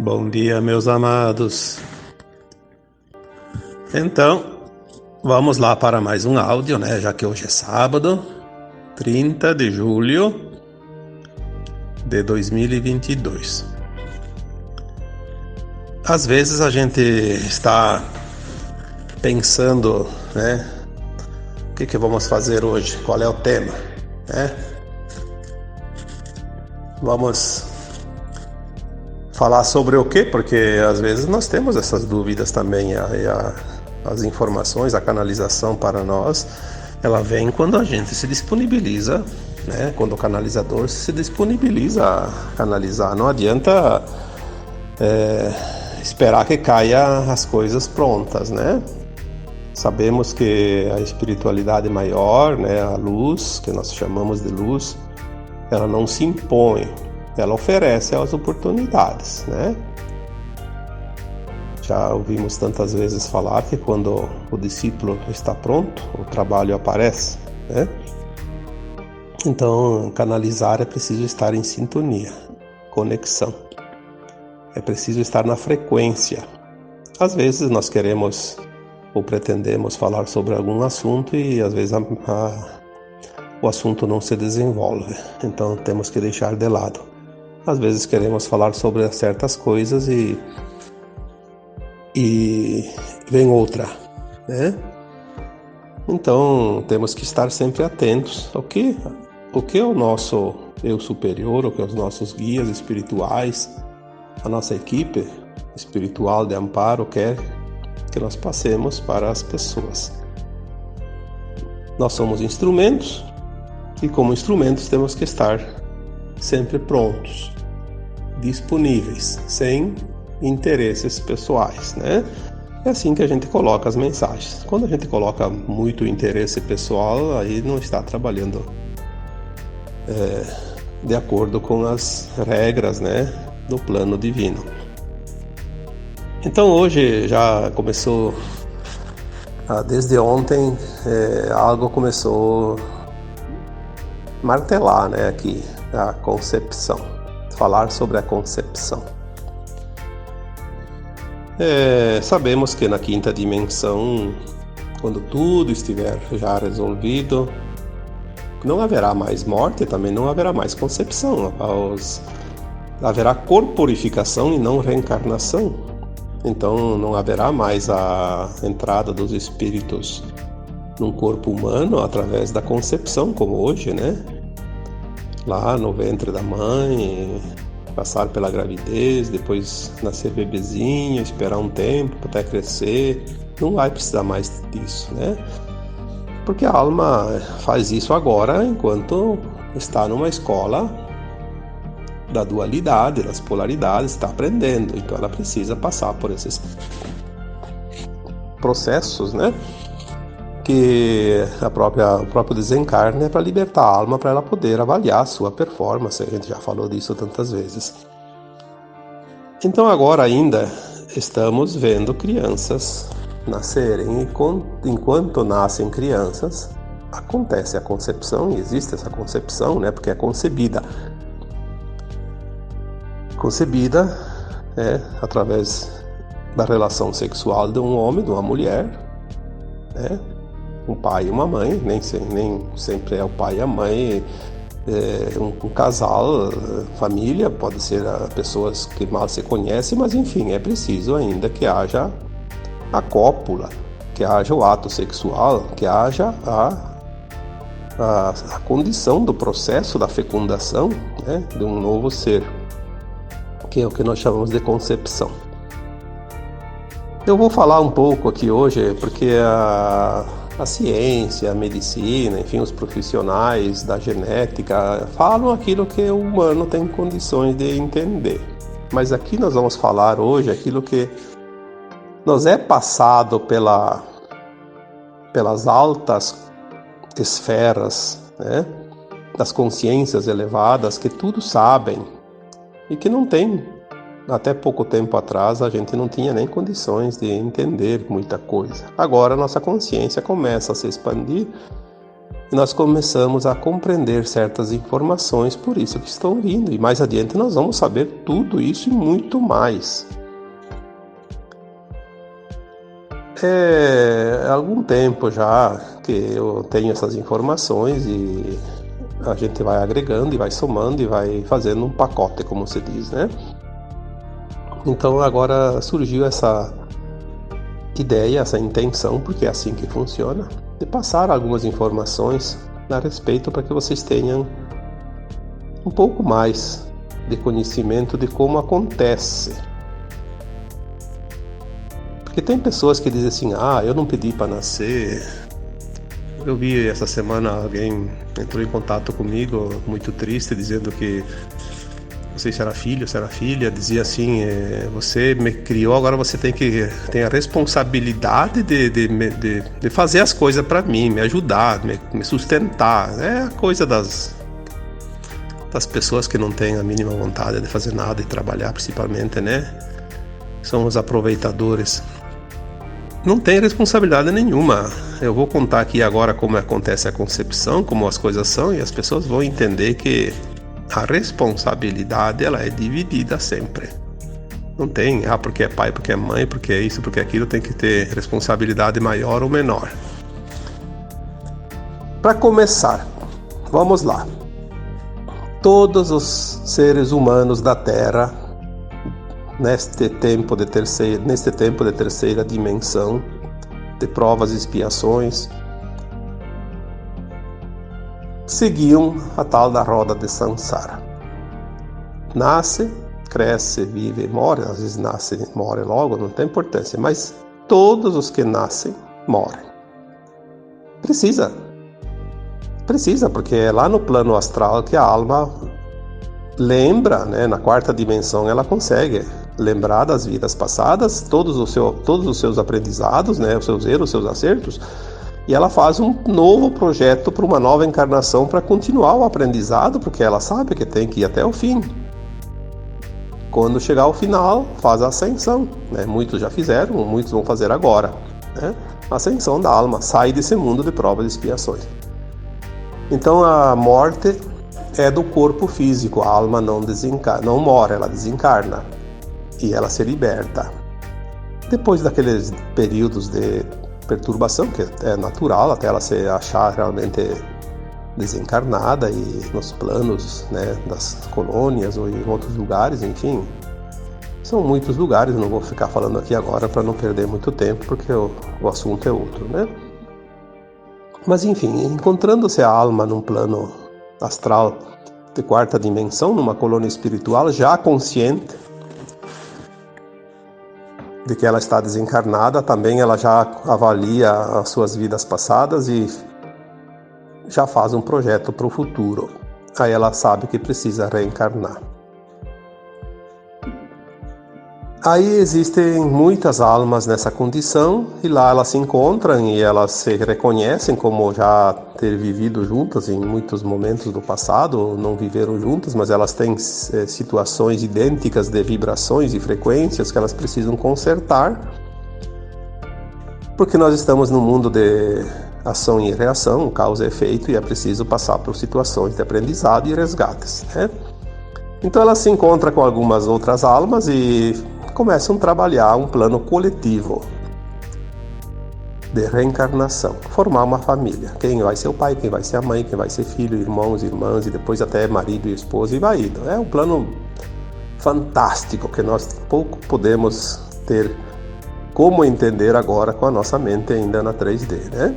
Bom dia, meus amados. Então, vamos lá para mais um áudio, né? Já que hoje é sábado, 30 de julho de 2022. Às vezes a gente está pensando, né? O que vamos fazer hoje? Qual é o tema, né? Vamos falar sobre o quê? Porque às vezes nós temos essas dúvidas também. As informações, a canalização para nós, ela vem quando a gente se disponibiliza, né? Quando o canalizador se disponibiliza a canalizar. Não adianta esperar que caia as coisas prontas, né? Sabemos que a espiritualidade maior, né, a luz, que nós chamamos de luz, ela não se impõe, ela oferece as oportunidades, né? Já ouvimos tantas vezes falar que quando o discípulo está pronto, o trabalho aparece, né? Então, canalizar é preciso estar em sintonia, conexão. É preciso estar na frequência. Às vezes nós queremos ou pretendemos falar sobre algum assunto e às vezes o assunto não se desenvolve. Então temos que deixar de lado. Às vezes queremos falar sobre certas coisas e vem outra, né? Então temos que estar sempre atentos ao que o nosso eu superior, o que os nossos guias espirituais, a nossa equipe espiritual de amparo quer que nós passemos para as pessoas. Nós somos instrumentos e como instrumentos temos que estar sempre prontos, disponíveis, sem interesses pessoais, né? É assim que a gente coloca as mensagens. Quando a gente coloca muito interesse pessoal, aí não está trabalhando de acordo com as regras, né, do plano divino. Então hoje já começou, desde ontem, algo começou a martelar, né, aqui, a concepção, falar sobre a concepção. Sabemos que na quinta dimensão, quando tudo estiver já resolvido, não haverá mais morte, também não haverá mais concepção, haverá corporificação e não reencarnação. Então não haverá mais a entrada dos espíritos num corpo humano através da concepção, como hoje, né? Lá no ventre da mãe, passar pela gravidez, depois nascer bebezinho, esperar um tempo até crescer. Não vai precisar mais disso, né? Porque a alma faz isso agora enquanto está numa escola da dualidade, das polaridades, está aprendendo. Então ela precisa passar por esses processos, né? Que o próprio desencarne é para libertar a alma, para ela poder avaliar a sua performance. A gente já falou disso tantas vezes. Então agora ainda estamos vendo crianças nascerem e enquanto nascem crianças acontece a concepção, e existe essa concepção, né? Porque é concebida através da relação sexual de um homem, de uma mulher, né? Um pai e uma mãe, nem sempre é o pai e a mãe, um casal, família, pode ser pessoas que mal se conhecem, mas enfim, é preciso ainda que haja a cópula, que haja o ato sexual, que haja a condição do processo da fecundação, né, de um novo ser, que é o que nós chamamos de concepção. Eu vou falar um pouco aqui hoje, porque a ciência, a medicina, enfim, os profissionais da genética falam aquilo que o humano tem condições de entender. Mas aqui nós vamos falar hoje aquilo que nos é passado pelas altas esferas, né, das consciências elevadas, que tudo sabem e que não tem. Até pouco tempo atrás a gente não tinha nem condições de entender muita coisa. Agora nossa consciência começa a se expandir e nós começamos a compreender certas informações, por isso que estão vindo. E mais adiante nós vamos saber tudo isso e muito mais. Há algum tempo já que eu tenho essas informações e a gente vai agregando e vai somando e vai fazendo um pacote, como se diz, né? Então agora surgiu essa ideia, essa intenção, porque é assim que funciona, de passar algumas informações a respeito para que vocês tenham um pouco mais de conhecimento de como acontece. Porque tem pessoas que dizem assim, eu não pedi para nascer. Eu vi essa semana alguém entrou em contato comigo, muito triste, dizendo que não sei se era filho, se era filha, dizia assim, você me criou, agora você tem a responsabilidade de fazer as coisas para mim, me ajudar, me sustentar. É a coisa das pessoas que não têm a mínima vontade de fazer nada e trabalhar, principalmente, né? São os aproveitadores. Não tem responsabilidade nenhuma. Eu vou contar aqui agora como acontece a concepção, como as coisas são, e as pessoas vão entender que a responsabilidade ela é dividida sempre. Não tem, porque é pai, porque é mãe, porque é isso, porque é aquilo, tem que ter responsabilidade maior ou menor. Para começar, vamos lá. Todos os seres humanos da Terra, neste tempo de terceira dimensão, de provas e expiações, seguiam a tal da roda de Sansara. Nasce, cresce, vive, morre. Às vezes nasce e morre logo, não tem importância, mas todos os que nascem morrem. Precisa, porque é lá no plano astral que a alma lembra, né? Na quarta dimensão ela consegue lembrar das vidas passadas, todos os seus aprendizados, né? Os seus erros, os seus acertos. E ela faz um novo projeto para uma nova encarnação para continuar o aprendizado, porque ela sabe que tem que ir até o fim. Quando chegar ao final, faz a ascensão, né? Muitos já fizeram, muitos vão fazer agora, né? A ascensão da alma, sai desse mundo de provas e expiações. Então a morte é do corpo físico, a alma não morre, ela desencarna e ela se liberta. Depois daqueles períodos de perturbação, que é natural até ela se achar realmente desencarnada e nos planos, né, das colônias ou em outros lugares, enfim, são muitos lugares, não vou ficar falando aqui agora para não perder muito tempo, porque o assunto é outro, né? Mas enfim, encontrando-se a alma num plano astral de quarta dimensão, numa colônia espiritual, já consciente de que ela está desencarnada, também ela já avalia as suas vidas passadas e já faz um projeto para o futuro. Aí ela sabe que precisa reencarnar. Aí existem muitas almas nessa condição e lá elas se encontram e elas se reconhecem como já ter vivido juntas em muitos momentos do passado, não viveram juntas, mas elas têm situações idênticas de vibrações e frequências que elas precisam consertar, porque nós estamos num mundo de ação e reação, causa e efeito, e é preciso passar por situações de aprendizado e resgates, né? Então ela se encontra com algumas outras almas e começam a trabalhar um plano coletivo de reencarnação, formar uma família. Quem vai ser o pai, quem vai ser a mãe, quem vai ser filho, irmãos, irmãs e depois até marido e esposa e vai indo. É um plano fantástico que nós pouco podemos ter como entender agora com a nossa mente ainda na 3D, né?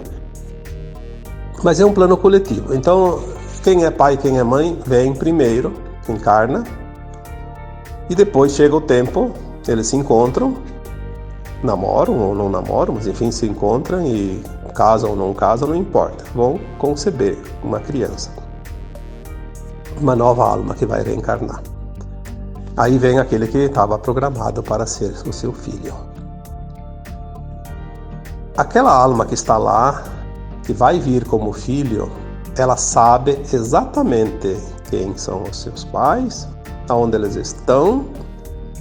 Mas é um plano coletivo. Então, quem é pai, quem é mãe, vem primeiro, encarna, e depois chega o tempo, eles se encontram, namoram ou não namoram, mas enfim, se encontram e casam ou não casam, não importa, vão conceber uma criança, uma nova alma que vai reencarnar. Aí vem aquele que estava programado para ser o seu filho. Aquela alma que está lá, que vai vir como filho, ela sabe exatamente quem são os seus pais, aonde eles estão,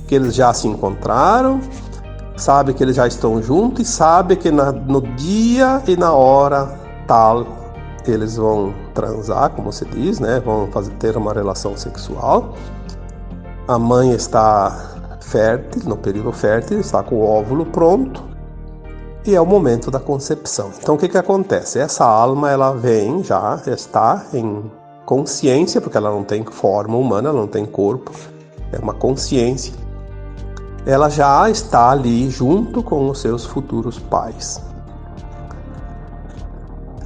que eles já se encontraram, sabe que eles já estão juntos e sabe que no dia e na hora tal eles vão transar, como se diz, né? Vão ter uma relação sexual. A mãe está fértil, no período fértil, está com o óvulo pronto e é o momento da concepção. Então o que acontece? Essa alma, ela vem, já está em consciência, porque ela não tem forma humana, ela não tem corpo, é uma consciência. Ela já está ali junto com os seus futuros pais.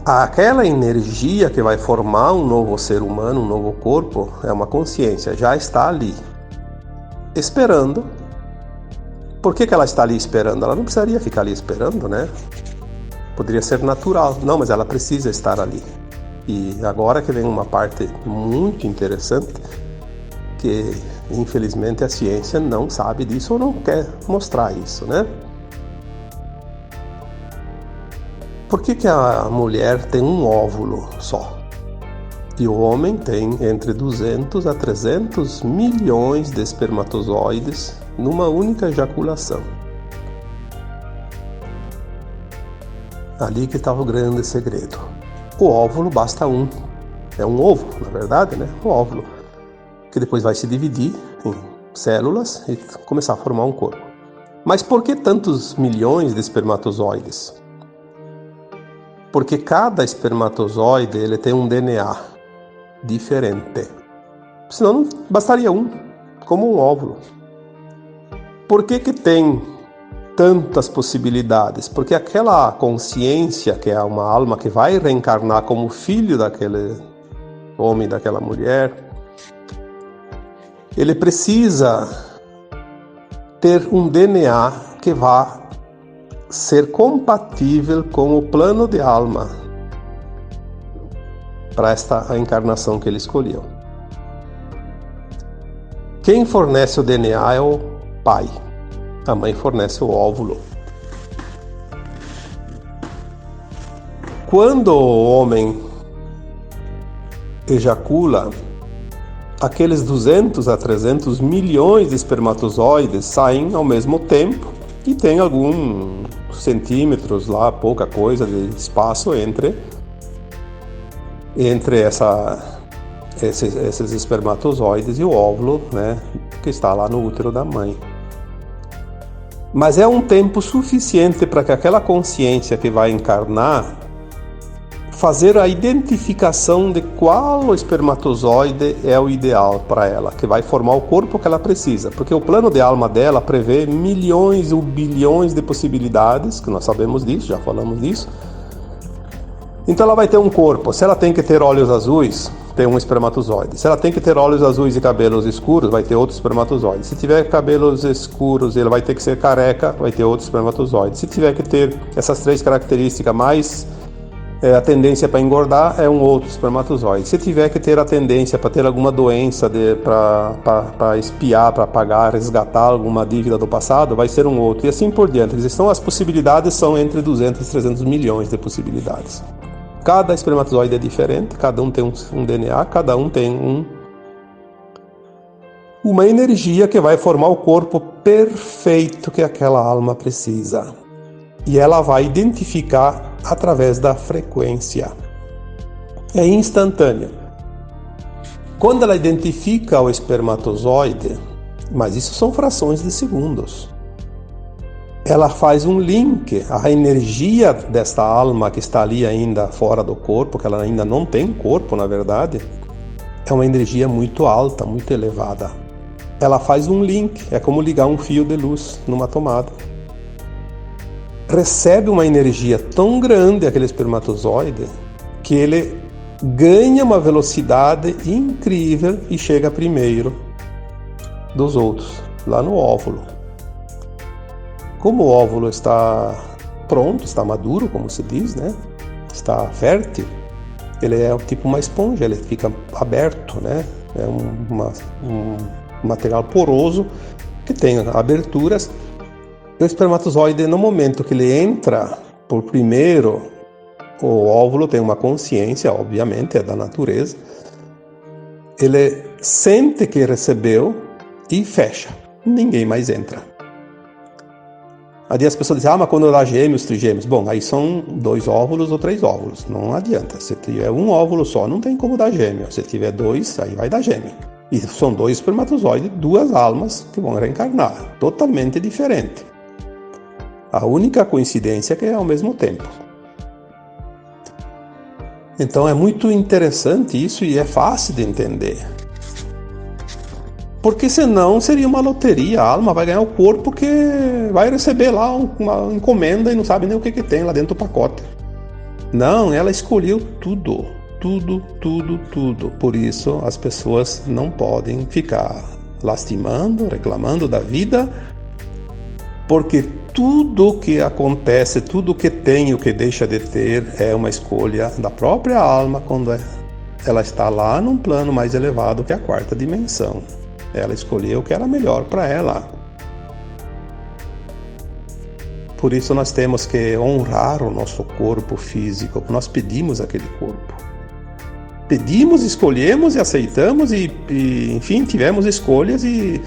Aquela energia que vai formar um novo ser humano, um novo corpo, é uma consciência, já está ali, esperando. Por que ela está ali esperando? Ela não precisaria ficar ali esperando, né? Poderia ser natural. Não, mas ela precisa estar ali. E agora que vem uma parte muito interessante, que infelizmente a ciência não sabe disso ou não quer mostrar isso, né? Por que a mulher tem um óvulo só? E o homem tem entre 200 a 300 milhões de espermatozoides numa única ejaculação. Ali que estava o grande segredo. O óvulo basta um. É um ovo, na verdade, né? Um óvulo. Que depois vai se dividir em células e começar a formar um corpo. Mas por que tantos milhões de espermatozoides? Porque cada espermatozoide ele tem um DNA diferente. Senão não bastaria um, como um óvulo. Por que tem tantas possibilidades? Porque aquela consciência, que é uma alma que vai reencarnar como filho daquele homem, daquela mulher, ele precisa ter um DNA que vá ser compatível com o plano de alma para esta encarnação que ele escolheu. Quem fornece o DNA é o pai. A mãe fornece o óvulo. Quando o homem ejacula, aqueles 200 a 300 milhões de espermatozoides saem ao mesmo tempo e tem alguns centímetros lá, pouca coisa de espaço entre esses espermatozoides e o óvulo, né, que está lá no útero da mãe. Mas é um tempo suficiente para que aquela consciência que vai encarnar fazer a identificação de qual espermatozoide é o ideal para ela, que vai formar o corpo que ela precisa, porque o plano de alma dela prevê milhões ou bilhões de possibilidades, que nós sabemos disso, já falamos disso. Então ela vai ter um corpo. Se ela tem que ter olhos azuis, tem um espermatozoide. Se ela tem que ter olhos azuis e cabelos escuros, vai ter outro espermatozoide. Se tiver cabelos escuros, ele vai ter que ser careca, vai ter outro espermatozoide. Se tiver que ter essas três características mais a tendência para engordar, é um outro espermatozoide. Se tiver que ter a tendência para ter alguma doença, para espiar, para pagar, resgatar alguma dívida do passado, vai ser um outro. E assim por diante. Então as possibilidades são entre 200 e 300 milhões de possibilidades. Cada espermatozoide é diferente, cada um tem um DNA, cada um tem uma energia que vai formar o corpo perfeito que aquela alma precisa. E ela vai identificar através da frequência. É instantânea. Quando ela identifica o espermatozoide, mas isso são frações de segundos, ela faz um link. A energia desta alma que está ali ainda fora do corpo, que ela ainda não tem corpo, na verdade, é uma energia muito alta, muito elevada. Ela faz um link, é como ligar um fio de luz numa tomada. Recebe uma energia tão grande aquele espermatozoide que ele ganha uma velocidade incrível e chega primeiro dos outros, lá no óvulo. Como o óvulo está pronto, está maduro, como se diz, né? Está fértil, ele é tipo uma esponja, ele fica aberto, né? É um material poroso que tem aberturas. O espermatozoide, no momento que ele entra por primeiro, o óvulo tem uma consciência, obviamente, é da natureza. Ele sente que recebeu e fecha. Ninguém mais entra. Aí as pessoas dizem, mas quando dá gêmeos, trigêmeos. Bom, aí são 2 óvulos ou 3 óvulos. Não adianta. Se tiver um óvulo só, não tem como dar gêmeo. Se tiver 2, aí vai dar gêmeo. E são 2 espermatozoides, 2 almas que vão reencarnar. Totalmente diferente. A única coincidência é que é ao mesmo tempo. Então é muito interessante isso e é fácil de entender. Porque senão seria uma loteria, a alma vai ganhar o corpo que vai receber lá uma encomenda e não sabe nem o que tem lá dentro do pacote. Não, ela escolheu tudo. Por isso as pessoas não podem ficar lastimando, reclamando da vida, porque tudo que acontece, tudo que tem e o que deixa de ter é uma escolha da própria alma quando ela está lá num plano mais elevado que a 4ª dimensão. Ela escolheu o que era melhor para ela. Por isso nós temos que honrar o nosso corpo físico. Nós pedimos aquele corpo. Pedimos, escolhemos e aceitamos e enfim, tivemos escolhas e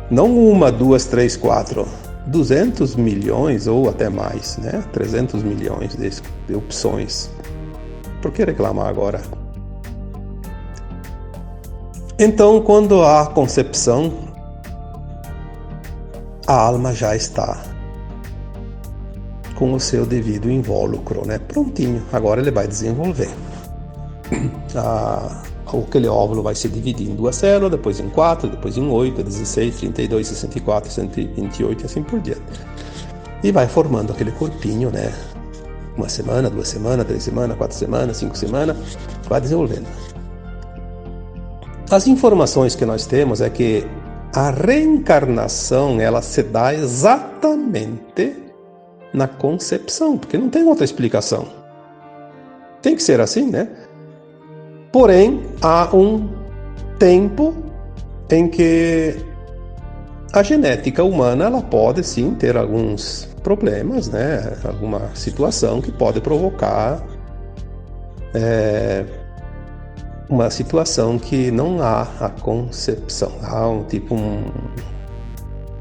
não 1, 2, 3, 4, 200 milhões ou até mais, né? 300 milhões de opções. Por que reclamar agora? Então, quando há concepção, a alma já está com o seu devido invólucro, né? Prontinho, agora ele vai desenvolver. Aquele óvulo vai se dividir em 2 células, depois em 4, depois em 8, 16, 32, 64, 128 e assim por diante. E vai formando aquele corpinho, né? 1 semana, 2 semanas, 3 semanas, 4 semanas, 5 semanas, vai desenvolvendo. As informações que nós temos é que a reencarnação ela se dá exatamente na concepção, porque não tem outra explicação. Tem que ser assim, né? Porém, há um tempo em que a genética humana ela pode sim ter alguns problemas, né? Alguma situação que pode provocar uma situação que não há a concepção, há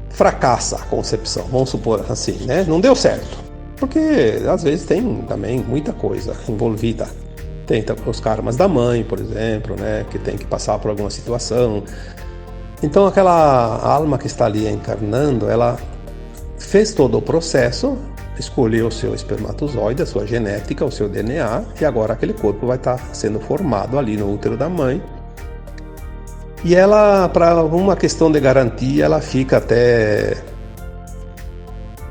fracassa a concepção, vamos supor assim, né? Não deu certo, porque às vezes tem também muita coisa envolvida. Tem os karmas da mãe, por exemplo, né? Que tem que passar por alguma situação. Então aquela alma que está ali encarnando, ela fez todo o processo, escolheu o seu espermatozoide, a sua genética, o seu DNA, e agora aquele corpo vai estar sendo formado ali no útero da mãe. E ela, para uma questão de garantia, ela fica até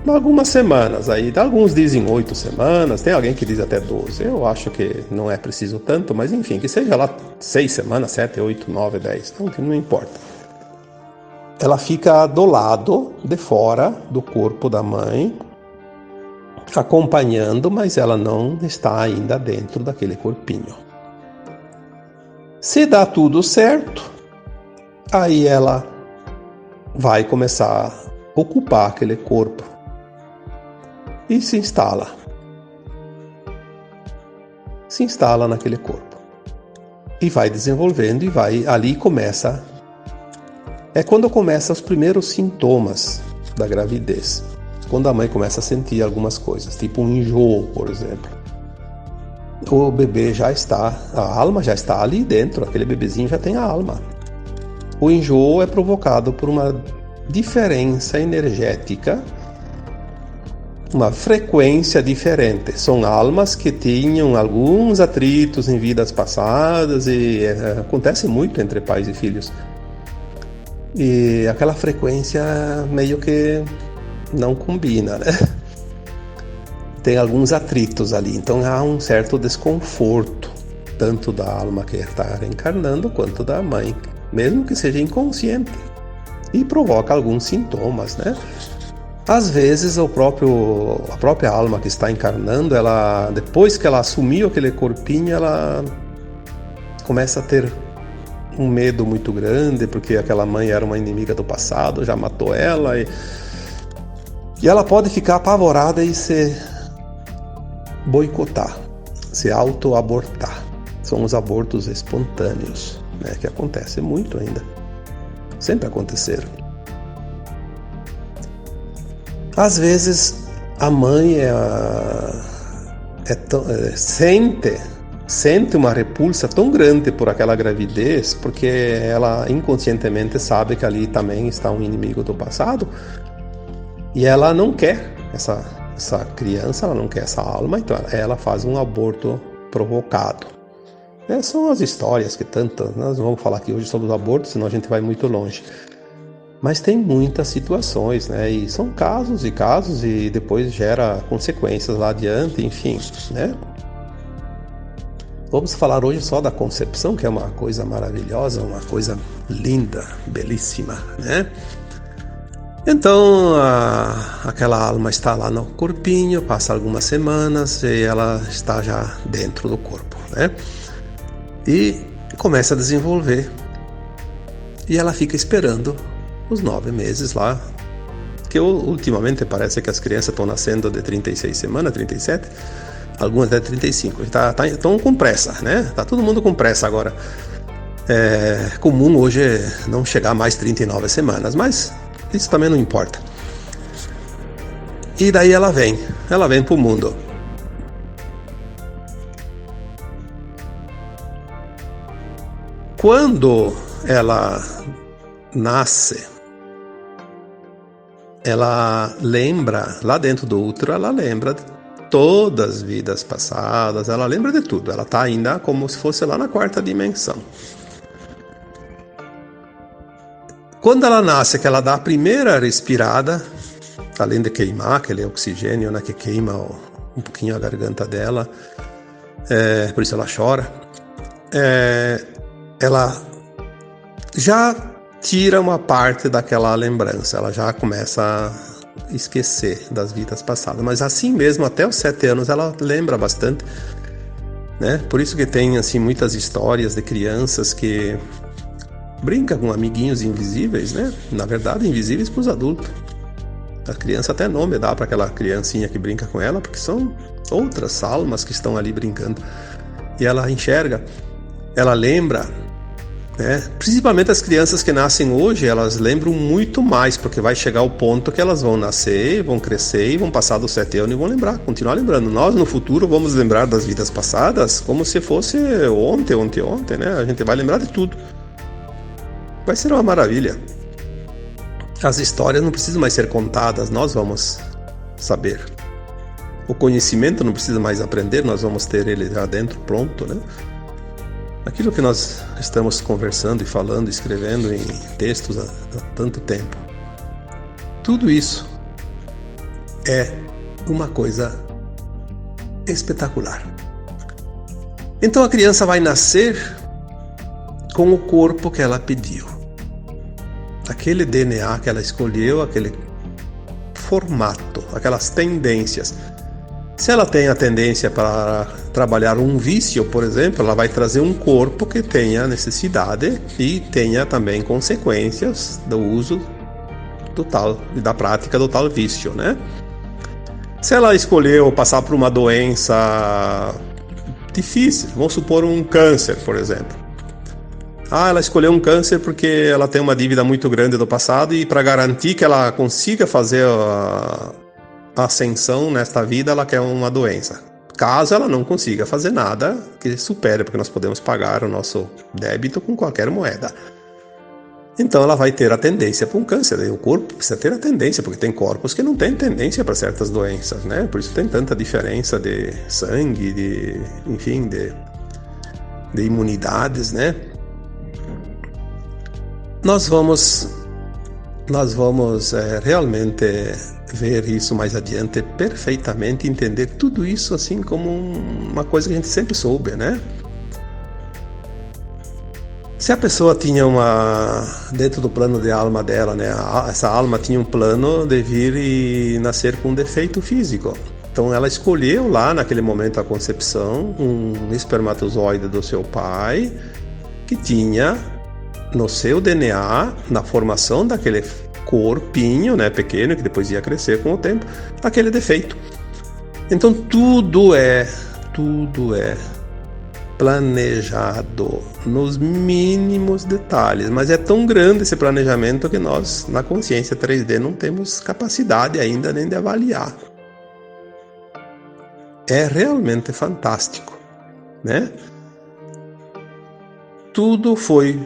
algumas semanas. Aí alguns dizem 8 semanas, tem alguém que diz até 12. Eu acho que não é preciso tanto, mas enfim, que seja lá 6 semanas, 7, 8, 9, 10, não importa. Ela fica do lado de fora do corpo da mãe, acompanhando, mas ela não está ainda dentro daquele corpinho. Se dá tudo certo, aí ela vai começar a ocupar aquele corpo e se instala naquele corpo e vai desenvolvendo e vai ali começa. É quando começam os primeiros sintomas da gravidez. Quando a mãe começa a sentir algumas coisas, tipo um enjoo, por exemplo. O bebê já está, a alma já está ali dentro, aquele bebezinho já tem a alma. O enjoo é provocado por uma diferença energética, uma frequência diferente. São almas que tinham alguns atritos em vidas passadas e acontece muito entre pais e filhos. E aquela frequência meio que não combina, né? Tem alguns atritos ali, então há um certo desconforto, tanto da alma que está reencarnando, quanto da mãe, mesmo que seja inconsciente, e provoca alguns sintomas, né? Às vezes a própria alma que está encarnando, ela, depois que ela assumiu aquele corpinho, ela começa a ter um medo muito grande, porque aquela mãe era uma inimiga do passado, já matou ela, e ela pode ficar apavorada e se boicotar, se auto-abortar. São os abortos espontâneos, né, que acontecem muito ainda. Sempre aconteceram. Às vezes a mãe sente uma repulsa tão grande por aquela gravidez, porque ela inconscientemente sabe que ali também está um inimigo do passado, e ela não quer essa criança, ela não quer essa alma, então ela faz um aborto provocado. São as histórias que tantas, nós não vamos falar aqui hoje sobre os abortos, senão a gente vai muito longe. Mas tem muitas situações, né? E são casos e casos, e depois gera consequências lá adiante, enfim, né? Vamos falar hoje só da concepção, que é uma coisa maravilhosa, uma coisa linda, belíssima, né? Então, aquela alma está lá no corpinho, passa algumas semanas e ela está já dentro do corpo, né? E começa a desenvolver. E ela fica esperando os 9 meses lá, que ultimamente parece que as crianças estão nascendo de 36 semanas, 37, algumas até 35. Estão com pressa, né? Tá todo mundo com pressa agora. É comum hoje não chegar mais 39 semanas, mas isso também não importa. E daí ela vem pro mundo. Quando ela nasce, ela lembra, lá dentro do útero, ela lembra de todas as vidas passadas, ela lembra de tudo, ela está ainda como se fosse lá na 4ª dimensão. Quando ela nasce, que ela dá a primeira respirada, além de queimar aquele oxigênio, né, que queima um pouquinho a garganta dela, por isso ela chora, ela já tira uma parte daquela lembrança, ela já começa a esquecer das vidas passadas, mas assim mesmo até os 7 anos ela lembra bastante, né? Por isso que tem assim muitas histórias de crianças que brincam com amiguinhos invisíveis, né? Na verdade invisíveis para os adultos. A criança até nome dá para aquela criancinha que brinca com ela, porque são outras almas que estão ali brincando, e ela enxerga, ela lembra. Principalmente as crianças que nascem hoje, elas lembram muito mais, porque vai chegar o ponto que elas vão nascer, vão crescer e vão passar dos 7 anos e vão continuar lembrando. Nós no futuro vamos lembrar das vidas passadas como se fosse ontem, né? A gente vai lembrar de tudo. Vai ser uma maravilha. As histórias não precisam mais ser contadas, nós vamos saber. O conhecimento não precisa mais aprender, nós vamos ter ele já dentro, pronto, né? Aquilo que nós estamos conversando e falando, escrevendo em textos há tanto tempo. Tudo isso é uma coisa espetacular. Então a criança vai nascer com o corpo que ela pediu. Aquele DNA que ela escolheu, aquele formato, aquelas tendências. Se ela tem a tendência para trabalhar um vício, por exemplo, ela vai trazer um corpo que tenha necessidade e tenha também consequências do uso do tal e da prática do tal vício, né? Se ela escolheu passar por uma doença difícil, vamos supor um câncer, por exemplo. Ela escolheu um câncer porque ela tem uma dívida muito grande do passado e para garantir que ela consiga fazer a ascensão nesta vida, ela quer uma doença. Caso ela não consiga fazer nada que supere, porque nós podemos pagar o nosso débito com qualquer moeda. Então ela vai ter a tendência para um câncer. E o corpo precisa ter a tendência, porque tem corpos que não têm tendência para certas doenças, né? Por isso tem tanta diferença de sangue, de imunidades, né? Nós vamos realmente ver isso mais adiante perfeitamente, entender tudo isso assim como uma coisa que a gente sempre soube, né? Se a pessoa tinha dentro do plano de alma dela, né? Essa alma tinha um plano de vir e nascer com um defeito físico. Então ela escolheu lá naquele momento da concepção um espermatozoide do seu pai que tinha no seu DNA, na formação daquele corpinho, né, pequeno, que depois ia crescer com o tempo, aquele defeito. Então tudo é planejado nos mínimos detalhes, mas é tão grande esse planejamento que nós, na consciência 3D, não temos capacidade ainda nem de avaliar. É realmente fantástico, né? Tudo foi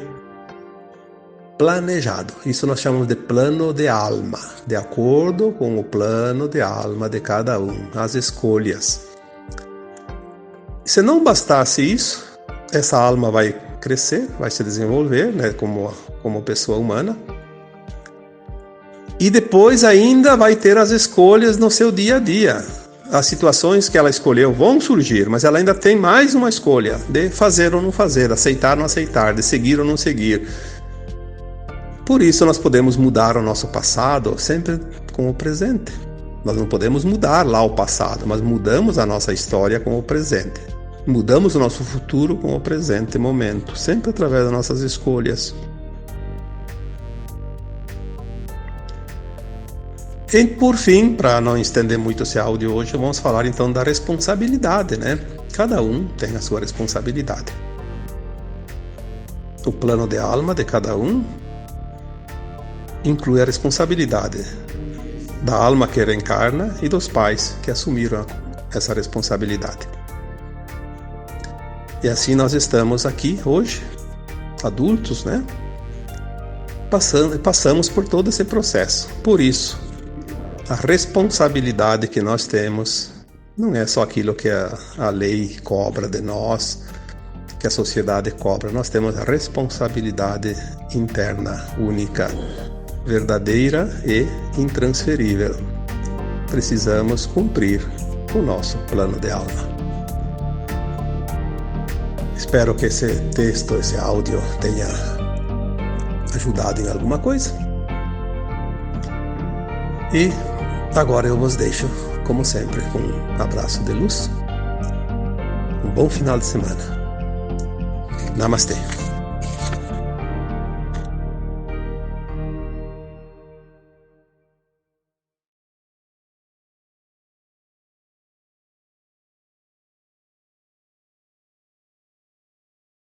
planejado. Isso nós chamamos de plano de alma, de acordo com o plano de alma de cada um, as escolhas. Se não bastasse isso, essa alma vai crescer, vai se desenvolver, né, como pessoa humana. E depois ainda vai ter as escolhas no seu dia a dia. As situações que ela escolheu vão surgir, mas ela ainda tem mais uma escolha de fazer ou não fazer, aceitar ou não aceitar, de seguir ou não seguir. Por isso nós podemos mudar o nosso passado sempre com o presente. Nós não podemos mudar lá o passado, mas mudamos a nossa história com o presente. Mudamos o nosso futuro com o presente momento, sempre através das nossas escolhas. E por fim, para não estender muito esse áudio hoje, vamos falar então da responsabilidade, né? Cada um tem a sua responsabilidade. O plano de alma de cada um inclui a responsabilidade da alma que reencarna e dos pais que assumiram essa responsabilidade. E assim nós estamos aqui hoje, adultos, né? Passamos por todo esse processo. Por isso, a responsabilidade que nós temos não é só aquilo que a lei cobra de nós, que a sociedade cobra. Nós temos a responsabilidade interna, única, verdadeira e intransferível. Precisamos cumprir o nosso plano de alma. Espero que esse texto, esse áudio tenha ajudado em alguma coisa. E agora eu vos deixo, como sempre, com um abraço de luz. Um bom final de semana. Namastê.